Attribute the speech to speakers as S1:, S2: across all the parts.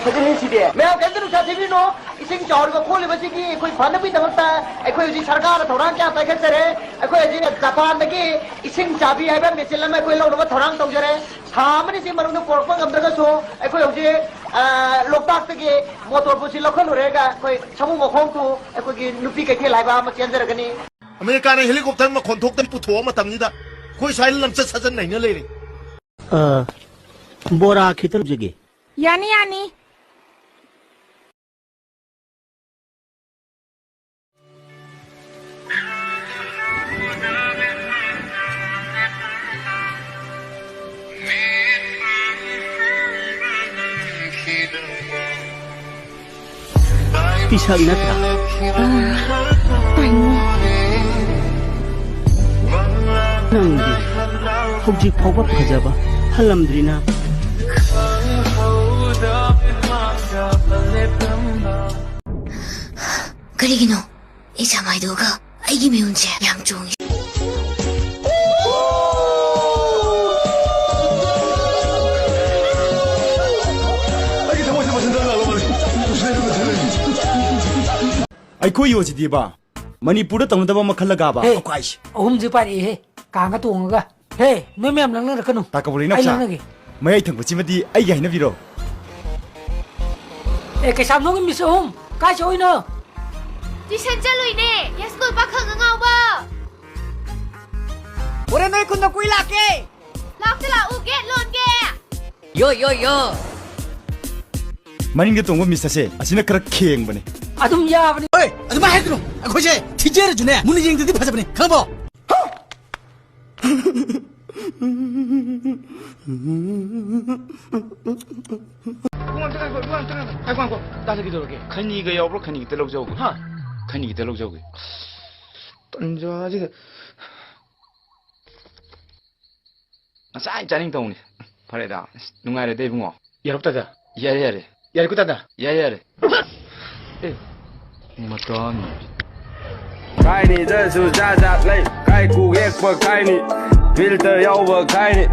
S1: फजरे सीधे मैं कहते हैं चाची भी नो इसे चार को खोले बच्चे की कोई फन भी दमकता है कोई जी सरकार थोड़ा क्या पैकेट करे कोई जी जापान में की इसे चाबी है मैं मिसल में कोई लोग थोड़ा तो जरे सामने से मरुन कोरपंग अंदर का सो कोई जी लोकताक के मोटर पुसी लखन रहेगा कोई समूह मखों तो कोई की नुपी के खेलाइबा में चेंज रखनी
S2: अमेरिका ने हेलीकॉप्टर में खन ठोक पुथो मतमनिदा कोई साइल लमचत सजन नहीं न लेरी
S3: बोरा खितर जगे
S4: यानी यानी
S3: Pisang natra. Nangdi. Hujik pawba phajaba. Halamdrina.
S5: Karigino, isa may duga. Ay gimiyon siya. Yam chung.
S6: अखोई योजिदीबा मणिपुर तंगदबा मखलगाबा
S7: ओकाइश ओहुम जे पारी हे कांगा तोंगा हे नोय मैम लंग रखनु
S6: ताकबुरी नक्सा मै थंगबचिमदी आई गाइना बिरो
S7: ए कैसा नोग मिस ओहुम का छोइनो
S5: ट्यूशन चलुइने या स्कूल पाखंग गावबा
S7: ओरे नोय कुन कुई लाके
S5: लाक्तला उ गेट लोन के
S7: यो
S6: मनिंग तोंगो मिससे असिना खर खेंग बने
S7: अदुम याबनी
S8: ओए अदुमा हेकनो अखोजे थिजेर जुने मुनि जेंगदि फजबने खबो
S9: खनीगा यावब्रो खनीगी तेलौ जाउगो हा खनीगी तेलौ जाउगो तंजाजी नसाई जानिंग तौनी फरेदा नुंगारे दे बुंगो यारबतादा यारे कुतादा यारे मतन
S10: काइनी जसु जाजात लै काइ कुगेक प काइनी फिल्टर याउब काइनी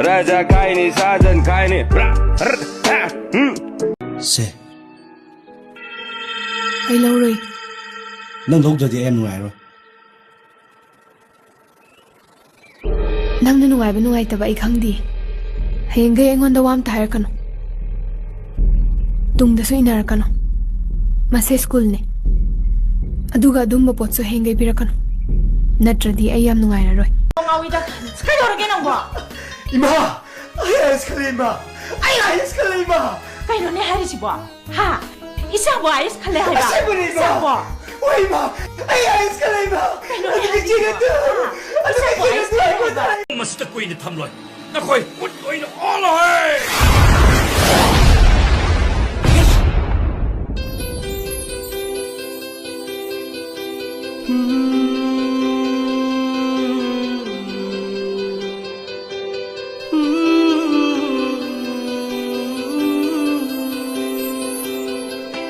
S10: राजा काइनी साजन काइनी
S8: से
S5: ay loroi
S8: nang dog jodi em nuai ro
S5: nang nu nuai ba nuai ta ba I khangdi henge engon da wam thar kanu tung da sui nar kanu mase school ne aduga dum ba pot so henge birakanu natradi ay yam nuai ra roi
S7: ngawi da skai dorge nang ba
S6: इमा आइस खलेमा आइस खलेमा
S7: kai no ne hari si ba ha isa ba is khale ha ba isa ba
S6: ओइ मा ice खलेमा
S7: kai no ne hari si ba isa ba is khale ha ba
S2: मस्त कोई ने थमलोय नखोय उत ओइन ऑलय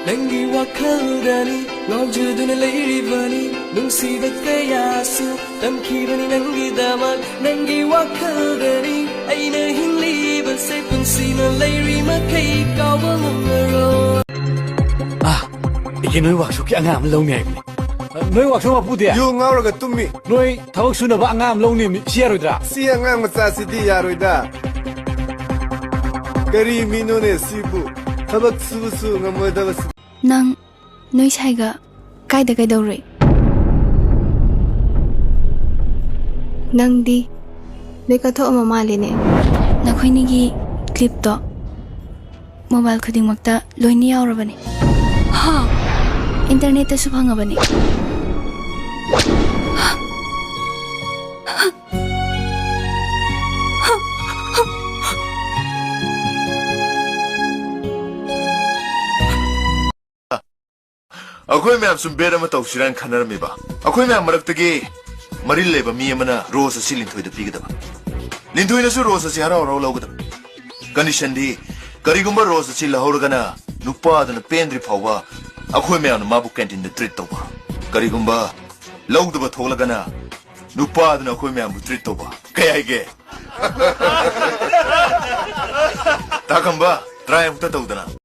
S11: Nangi wakalani ngawjuduna lairibani nungsiba kayasu tamkibani nangi damak nangi wakalani aina hinliba se punsina lairi makai kawa mungaro
S8: ah ikinoy wakso ki angam lawni noy wakso ma pude
S10: yu ngawraga tummi
S8: noy thawak suna ba angam lawni siaroidra
S10: si angam macha sidi yaroida kari minone sibu thabak susu ngamoda bas
S5: nang noi saiga kaida kaidoroi nang di leka tho ma maline nakhoi gi clip to mobile khuding makta loini yaurabani ha internet ta su phangabani
S2: अखोई ma'am सुम बेर अमा तौसिरान खनरमिबा अखोई ma'am मरक्तगी मरिल लेबा मी अमना रोज असि लिंथोइदा पिगदबा लिंथोइनसु रोज असि हराव Rao लौगदब condition दी करिगुंबा रोज असि लहौरगना नुपादना पेंद्रि फावबा अखोई मैम माबु कैंटीन द ट्रीट तौबा करिगुंबा लौदबा थोलगना नुपादना अखोई मैम बु ट्रीट तौबा कयाइगे ताकंबा ट्राई अमुक्ता तौदना